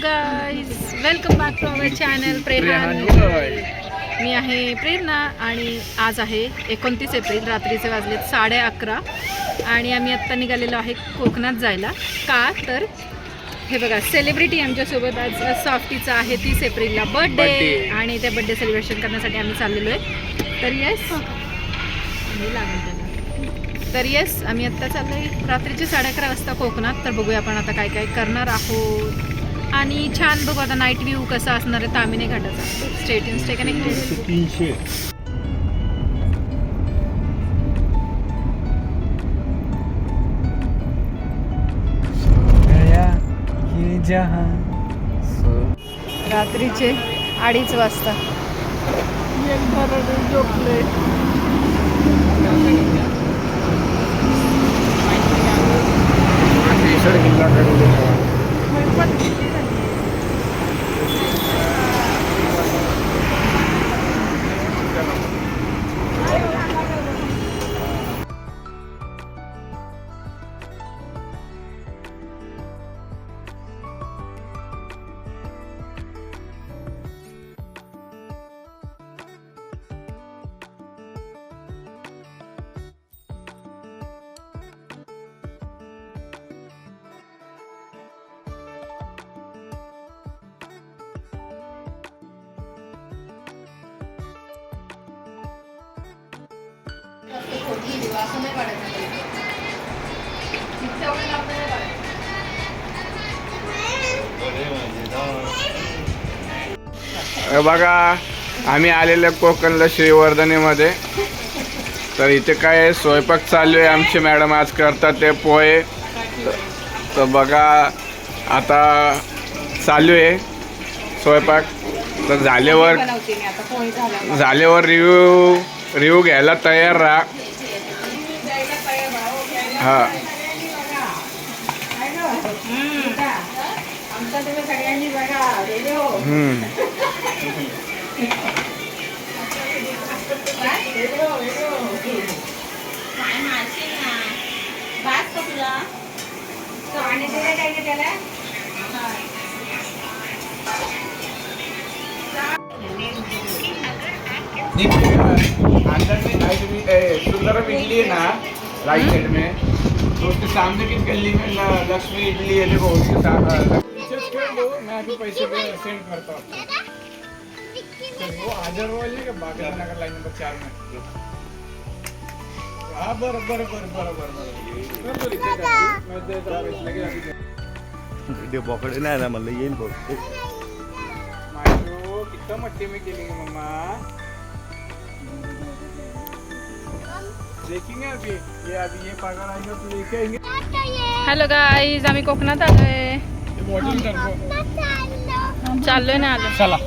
Guys, welcome back to our channel Prerana. मी आहे प्रेरणा आणि आज आहे 29 एप्रिल. रात्रीचे वाजलेत 11:30 आणि आम्ही आत्ता निघालेलो आहे कोकणात जायला. का तर हे बघा, सेलिब्रिटी आमच्यासोबत आज सॉफ्टीचा आहे 30 एप्रिलला बर्थडे आणि त्या बर्थडे सेलिब्रेशन करण्यासाठी आम्ही चाललेलो आहे. तर येस आम्ही आत्ता चाललो आहे रात्रीचे 11:30 वाजता कोकणात. तर बघूया आपण आता काय काय करणार आहोत आणि छान बघू आता नाईट व्ह्यू कसा असणार आहे तामिनी घाटाचा. Stay connected. 300 रात्रीचे 2:30 वाजता झोपले. बघा, आम्ही आलेलो कोकणला श्रीवर्धनीमध्ये. तर इथे काय स्वयंपाक चालू आहे. आमचे मॅडम आज करतात ते पोहे. तर बघा आता चालू आहे स्वयंपाक. तर झाल्यावर रिव्ह्यू घ्यायला तयार राहा. हां सुंदर इडली है ना, राइट साइड में. तो उसके सामने की गली में लक्ष्मी इडली है. देखो उसके साथ मैं अभी पैसे सेंड करता हूँ. वो हाजर वाली का बागेश्वर नगर लाइन नंबर 4 में. हाँ बरोबर. ते पकडे नाही ना मला येईल बघ. मायरो कितना मट्टी में खेलेंगे मम्मा. देखेंगे अभी ये पागल आएगा तो लेके आएंगे. हॅलो गाईज, आम्ही कोकणात आलोय. चाललोय ना आलो. चला.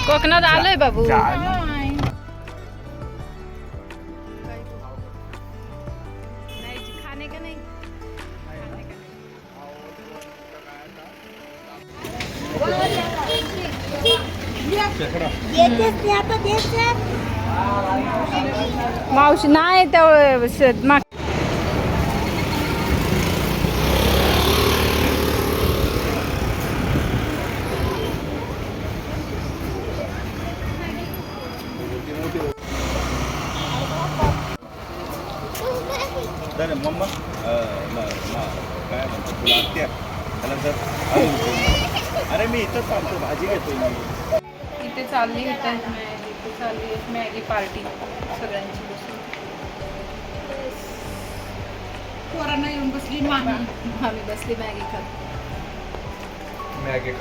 कोकणात आलोय बाबू. खाने का नाही. मावशी नाही त्या मम्मा काय म्हणतो तुला त्या त्यानंतर अरे मी इथंच चालतो, भाजी घेतो मी. इथे चालली मॅगी पार्टी सगळ्यांची. पोरांना येऊन बसली आम्ही बसली मॅगी खात. मॅगी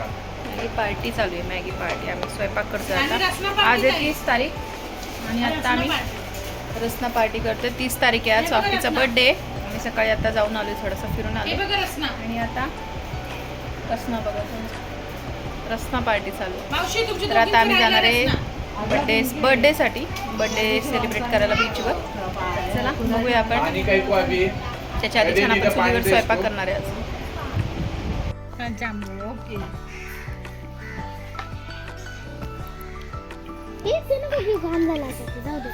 पार्टी चालू आहे. Maggi party. आम्ही स्वयंपाक करतो आता. आज आहे 30 तारीख आणि आता आम्ही रसना पार्टी करतोय. 30 तारीख आहे आज सॉफ्टीचा बर्थडे. आम्ही सकाळी आता जाऊन आलोय, थोडंसं फिरून आलो आणि आता रसना बघा, रसना पार्टी चालू. तर आता आम्ही जाणार आहे बर्थडेसाठी सेलिब्रेट करायला बीचवर. चला बघूया आपण. त्याच्या आधी छान आपण चुलीवर स्वयंपाक करणार आहे आज. ओके. घाण झाला जाऊ दे.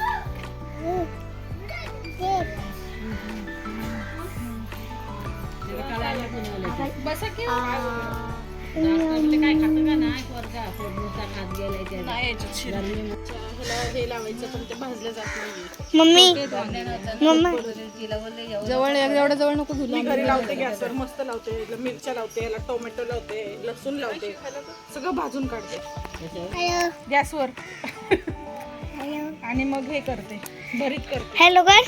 बसा की हे लावायचं पण ते भाजलं जात नाही. मम्मी मम्मा जवळ एवढ्या जवळ नको मी घरी लावते गॅसवर मस्त लावते मिरच्या लावते याला टोमॅटो लावते लसूण लावते सगळं भाजून काढते गॅसवर आणि मग हे करते भरीत करते. हॅलो कर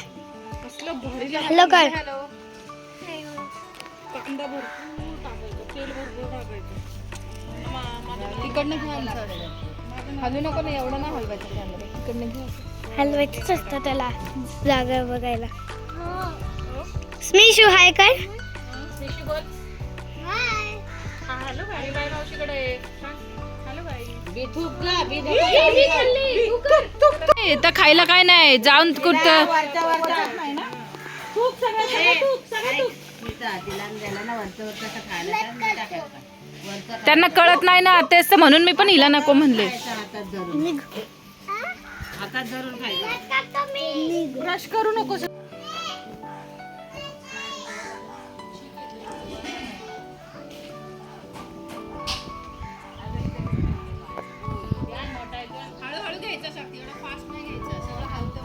कसलं भरी हॅलो कर कांदा भरपूर टाकायचं तेल भरपूर टाकायचं. तिकडनं घ्या हलू नको नाही एवढं ना हलवायचं कॅमेरा तिकडनं घ्या. हलवायचंच असतं त्याला जागा बघायला. स्मिशू हाय काय हॅलो बाई बाई मावशीकडे हॅलो बाई तर खायला काय नाही जाऊन कुठं त्यांना कळत नाही ना तेच तर म्हणून मी पण हिला नको म्हणले. ब्रश करू नको. हळूहळू घ्यायचा शक्ती एवढा फास्ट नाही घ्यायचा सगळं हलतं.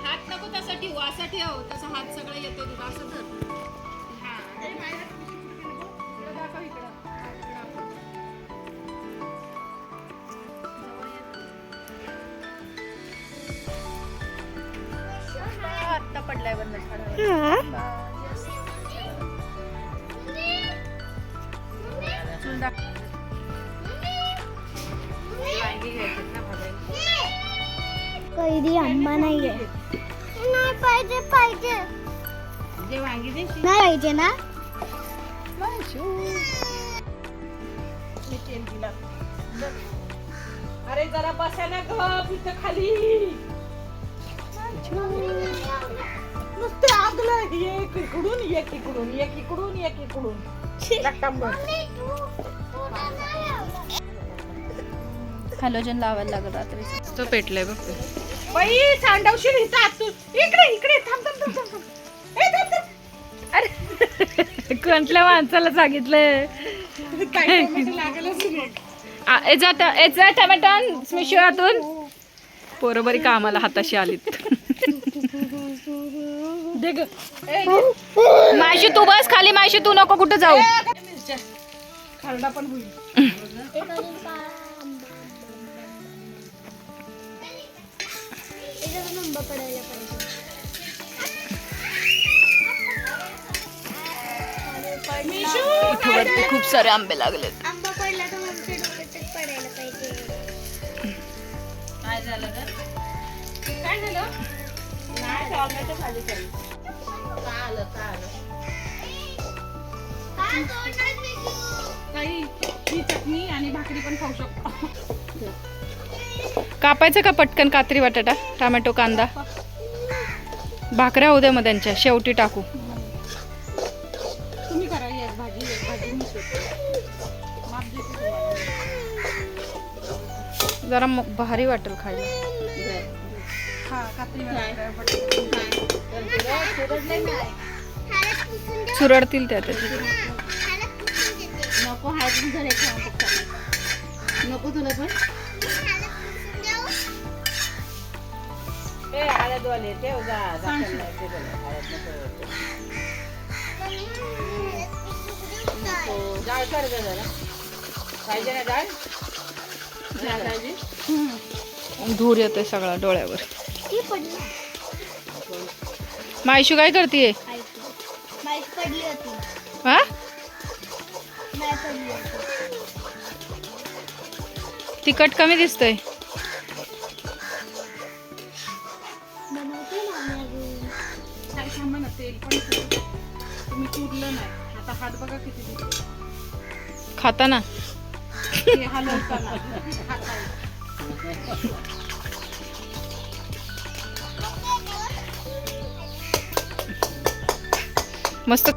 हात नको तसं ठेवू असं ठेव तसं हात सगळं येतो तुझा असं धर. आत्ता पडलाय बंद कैरी आंबा नाहीये नाही पाहिजे पाहिजे नाही पाहिजे ना अरे जरा बसा ना ग इथं खाली नुसते आगलं एक इकडून एक इकडून एक इकडून एक इकडून लट्टांबर. हॅलोजन लावायला लागत रात्री तो पेटलाय बघ बाई सांडवशील इथं आत तू. इकडे इकडे थांब थांब थांब थांब थांब. ए, थांब, थांब. अरे कोणत्या माणसाला सांगितलंय काय टोमॅटो लागलच नाही. जा टमॅटो स्मिशूतून पोरं बरी कामाला हाताशी आलीत. दे ग. मायशी तू बस खाली मायशी तू नको कुठं जाऊ. मिरच्या खरडा पण होईल. इथं वरती खूप सारे आंबे लागलेत. आंबा पडला तर आमच्या डोक्यात पडायला पाहिजे. काय झालं काय झालं नाही टोमॅटो खाली चालू. काही ही चटणी आणि भाकरी पण खाऊ शकतो. कापायचं का पटकन कात्री बटाटा टोमॅटो कांदा भाकऱ्या होऊ द्या मग त्यांच्या शेवटी टाकू. तुम्ही करा एक भाजी मी करते. माप देते तुम्हाला. जरा भारी वाटेल खायला. हा कात्री चुरडतील त्या त्याची. नको हायसून घरी नको तुला पण हळदवाले ठेव जा डाळ कर ग जरा पाहिजे ना डाळ पाहिजे. धूर येतोय सगळा डोळ्यावर. ती पडली मायशू काय करतीये माईक पडली होती हा नाही पडली होती. तिखट कमी दिसतंय. बनवते ना आम्ही अजून. काय थांबा ना तेल पण तुम्ही चुरलं नाही. आता हात बघा किती दिसतो. खाताना हे हलवताना मस्त